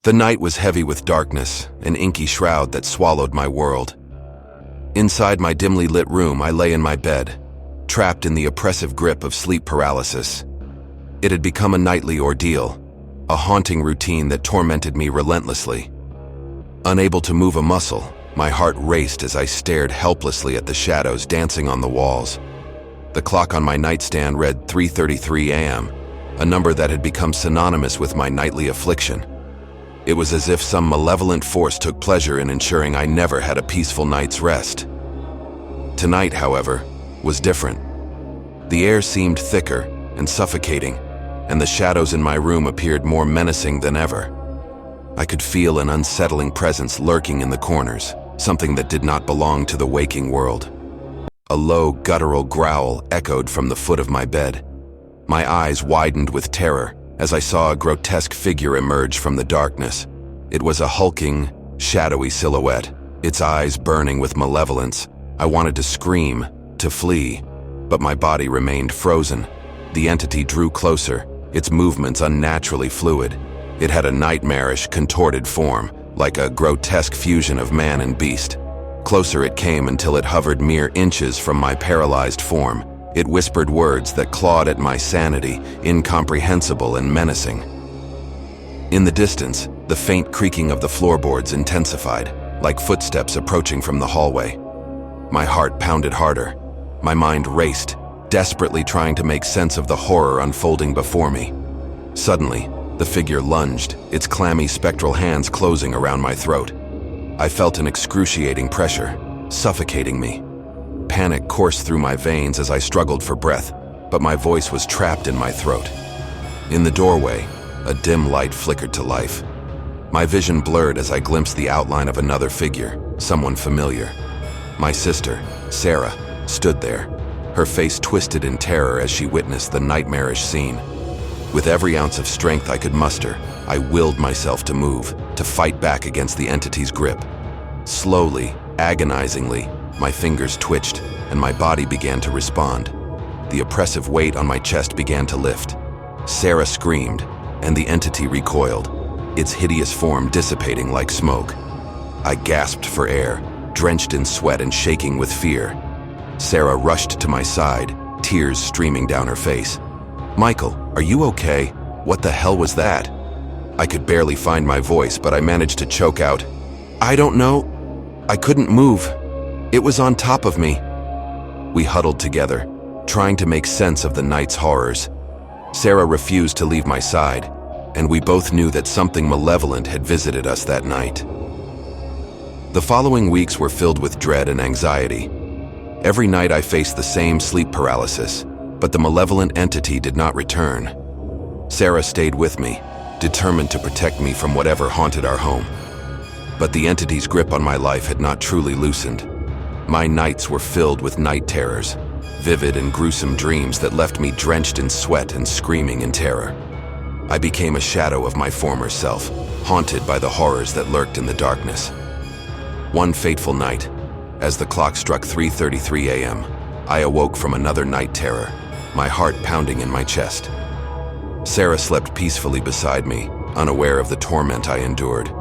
The night was heavy with darkness, an inky shroud that swallowed my world. Inside my dimly lit room, I lay in my bed, trapped in the oppressive grip of sleep paralysis. It had become a nightly ordeal, a haunting routine that tormented me relentlessly. Unable to move a muscle, my heart raced as I stared helplessly at the shadows dancing on the walls. The clock on my nightstand read 3:33 a.m., a number that had become synonymous with my nightly affliction. It was as if some malevolent force took pleasure in ensuring I never had a peaceful night's rest. Tonight, however, was different. The air seemed thicker and suffocating, and the shadows in my room appeared more menacing than ever. I could feel an unsettling presence lurking in the corners, something that did not belong to the waking world. A low, guttural growl echoed from the foot of my bed. My eyes widened with terror as I saw a grotesque figure emerge from the darkness. It was a hulking, shadowy silhouette, its eyes burning with malevolence. I wanted to scream, to flee, but my body remained frozen. The entity drew closer, its movements unnaturally fluid. It had a nightmarish, contorted form, like a grotesque fusion of man and beast. Closer it came until it hovered mere inches from my paralyzed form. It whispered words that clawed at my sanity, incomprehensible and menacing. In the distance, the faint creaking of the floorboards intensified, like footsteps approaching from the hallway. My heart pounded harder. My mind raced, desperately trying to make sense of the horror unfolding before me. Suddenly, the figure lunged, its clammy spectral hands closing around my throat. I felt an excruciating pressure, suffocating me. Panic coursed through my veins as I struggled for breath, but my voice was trapped in my throat. In the doorway, a dim light flickered to life. My vision blurred as I glimpsed the outline of another figure, someone familiar. My sister, Sarah, stood there, her face twisted in terror as she witnessed the nightmarish scene. With every ounce of strength I could muster, I willed myself to move, to fight back against the entity's grip. Slowly, agonizingly, my fingers twitched, and my body began to respond. The oppressive weight on my chest began to lift. Sarah screamed, and the entity recoiled, its hideous form dissipating like smoke. I gasped for air, drenched in sweat and shaking with fear. Sarah rushed to my side, tears streaming down her face. "Michael, are you okay? What the hell was that?" I could barely find my voice, but I managed to choke out, "I don't know. I couldn't move. It was on top of me." We huddled together, trying to make sense of the night's horrors. Sarah refused to leave my side, and we both knew that something malevolent had visited us that night. The following weeks were filled with dread and anxiety. Every night I faced the same sleep paralysis, but the malevolent entity did not return. Sarah stayed with me, determined to protect me from whatever haunted our home. But the entity's grip on my life had not truly loosened. My nights were filled with night terrors, vivid and gruesome dreams that left me drenched in sweat and screaming in terror. I became a shadow of my former self, haunted by the horrors that lurked in the darkness. One fateful night, as the clock struck 3:33 a.m., I awoke from another night terror, my heart pounding in my chest. Sarah slept peacefully beside me, unaware of the torment I endured.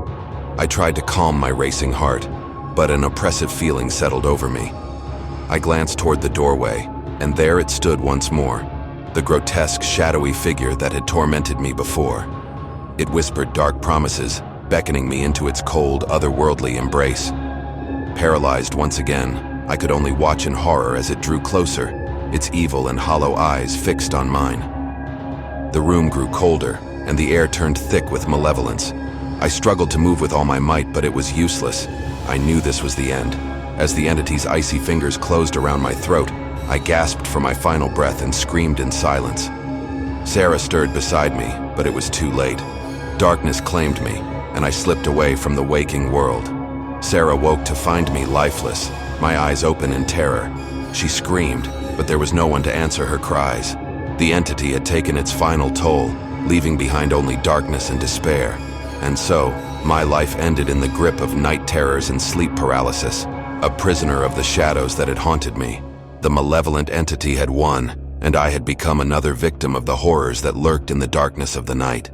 I tried to calm my racing heart, but an oppressive feeling settled over me. I glanced toward the doorway, and there it stood once more, the grotesque, shadowy figure that had tormented me before. It whispered dark promises, beckoning me into its cold, otherworldly embrace. Paralyzed once again, I could only watch in horror as it drew closer, its evil and hollow eyes fixed on mine. The room grew colder, and the air turned thick with malevolence. I struggled to move with all my might, but it was useless. I knew this was the end. As the entity's icy fingers closed around my throat, I gasped for my final breath and screamed in silence. Sarah stirred beside me, but it was too late. Darkness claimed me, and I slipped away from the waking world. Sarah woke to find me lifeless, my eyes open in terror. She screamed, but there was no one to answer her cries. The entity had taken its final toll, leaving behind only darkness and despair. And so, my life ended in the grip of night terrors and sleep paralysis, a prisoner of the shadows that had haunted me. The malevolent entity had won, and I had become another victim of the horrors that lurked in the darkness of the night.